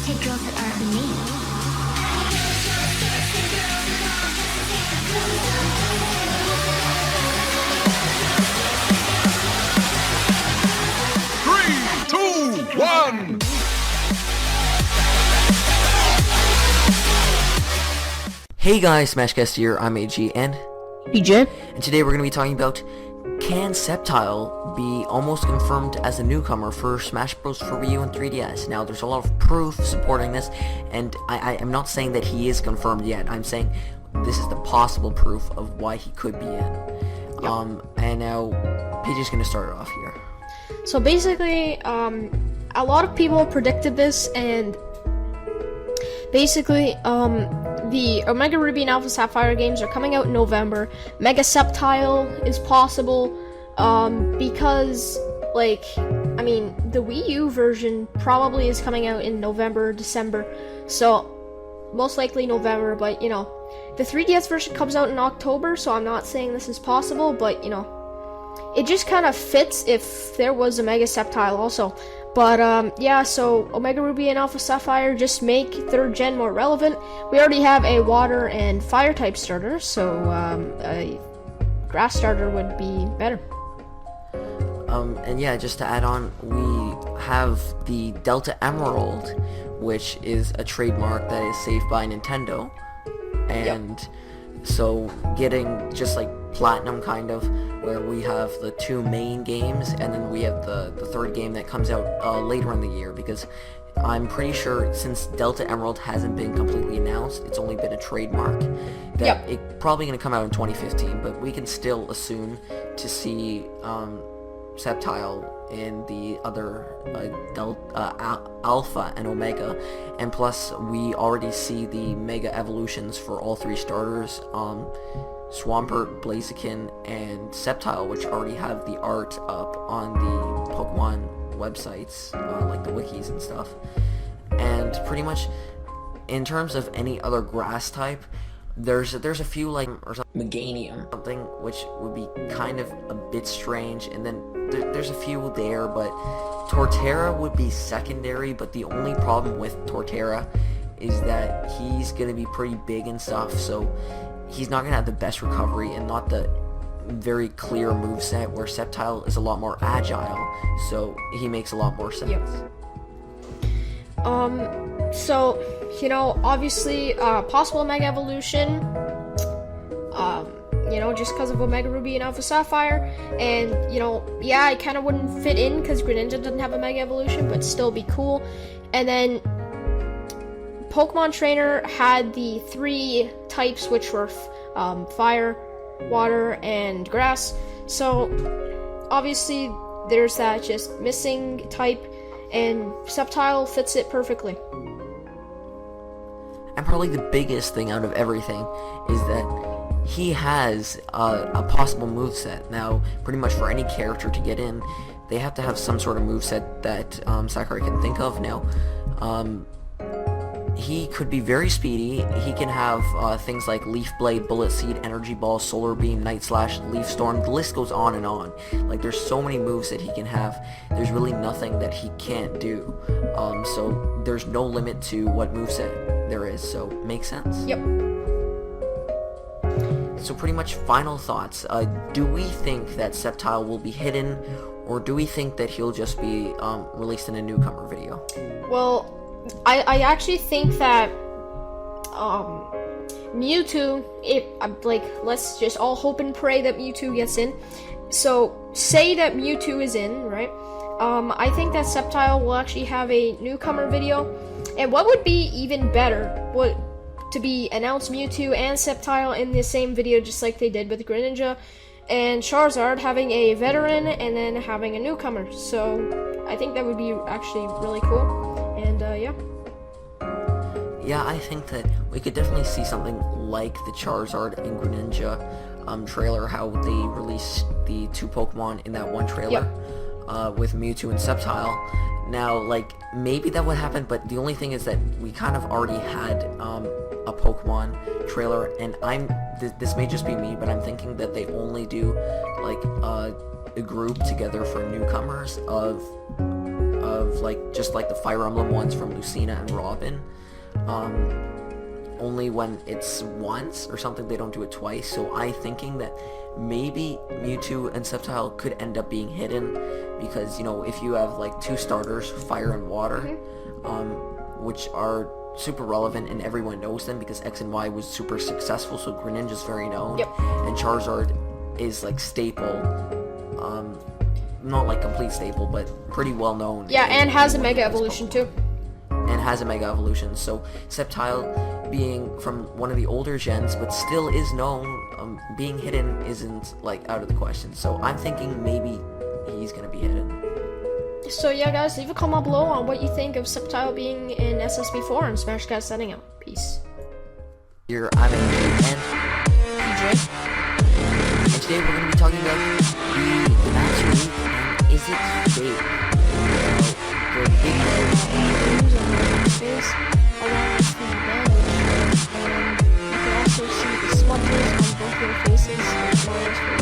Take girls that aren't me. Three, two, one. Hey guys, SmashCast here, I'm AG and BJ. And today we're going to be talking about, can Sceptile be almost confirmed as a newcomer for Smash Bros. For Wii U and 3DS? Now, there's a lot of proof supporting this, and I am not saying that he is confirmed yet. I'm saying this is the possible proof of why he could be in. Yep. And now, PJ's going to start it off here. So basically, a lot of people predicted this, and basically, the Omega Ruby and Alpha Sapphire games are coming out in November. Mega Sceptile is possible, because, like, I mean, the Wii U version probably is coming out in November, December, so most likely November, but, you know, the 3DS version comes out in October, so I'm not saying this is possible, but, you know, it just kind of fits if there was a Mega Sceptile also. But, yeah, so Omega Ruby and Alpha Sapphire just make 3rd gen more relevant. We already have a water and fire type starter, so, a grass starter would be better. And yeah, just to add on, we have the Delta Emerald, which is a trademark that is saved by Nintendo. And so getting just like Platinum kind of, where we have the 2 main games, and then we have the 3rd game that comes out later in the year, because I'm pretty sure since Delta Emerald hasn't been completely announced, it's only been a trademark, that it's probably going to come out in 2015, but we can still assume to see Sceptile in the other Alpha and Omega, and plus we already see the Mega Evolutions for all 3 starters, Swampert, Blaziken, and Sceptile, which already have the art up on the Pokemon websites, like the wikis and stuff. And pretty much, in terms of any other grass type, there's a few, like, or something, Meganium, something, which would be kind of a bit strange, and then there's a few there, but Torterra would be secondary, but the only problem with Torterra is that he's gonna be pretty big and stuff, so he's not gonna have the best recovery and not the very clear moveset, where Sceptile is a lot more agile, so he makes a lot more sense. So, you know, obviously, possible Mega Evolution, you know, just because of Omega Ruby and Alpha Sapphire, and, you know, yeah, it kind of wouldn't fit in because Greninja doesn't have a Mega Evolution, but still be cool. And then Pokemon Trainer had the 3 types, which were fire, water, and grass. So obviously there's that just missing type, and Sceptile fits it perfectly. And probably the biggest thing out of everything is that he has a possible moveset. Now, pretty much for any character to get in, they have to have some sort of moveset that Sakurai can think of. Now, he could be very speedy. He can have things like Leaf Blade, Bullet Seed, Energy Ball, Solar Beam, Night Slash, Leaf Storm. The list goes on and on. Like, there's so many moves that he can have. There's really nothing that he can't do. So there's no limit to what moveset there is. So, makes sense? Yep. So pretty much final thoughts. Do we think that Sceptile will be hidden, or do we think that he'll just be released in a newcomer video? Well, I actually think that Mewtwo, let's just all hope and pray that Mewtwo gets in. So, say that Mewtwo is in, right? I think that Sceptile will actually have a newcomer video. And what would be even better would to be announce Mewtwo and Sceptile in the same video, just like they did with Greninja and Charizard, having a veteran and then having a newcomer. So I think that would be actually really cool. And yeah. Yeah, I think that we could definitely see something like the Charizard and Greninja trailer, how they released the 2 Pokemon in that one trailer, with Mewtwo and Sceptile. Now, like, maybe that would happen, but the only thing is that we kind of already had a Pokemon trailer, and this may just be me, but I'm thinking that they only do, like, a group together for newcomers of like just like the Fire Emblem ones from Lucina and Robin. Only when it's once or something, they don't do it twice. So I'm thinking that maybe Mewtwo and Sceptile could end up being hidden, because, you know, if you have like 2 starters, Fire and Water, which are super relevant and everyone knows them because X and Y was super successful, so Greninja's very known. Yep. And Charizard is like staple, not like complete staple, but pretty well known. Yeah, and has a Mega Evolution too. And has a Mega Evolution, so Sceptile being from one of the older gens, but still is known, being hidden isn't like out of the question. So I'm thinking maybe he's gonna be hidden. So yeah, guys, leave a comment below on what you think of Sceptile being in SSB4 and SmashCast setting out. Peace. Here, I'm in and PJ. And today we're going to be talking about the Master League and is it fake? The big face along with the bandage, and you can also see the smudges on both their faces as well as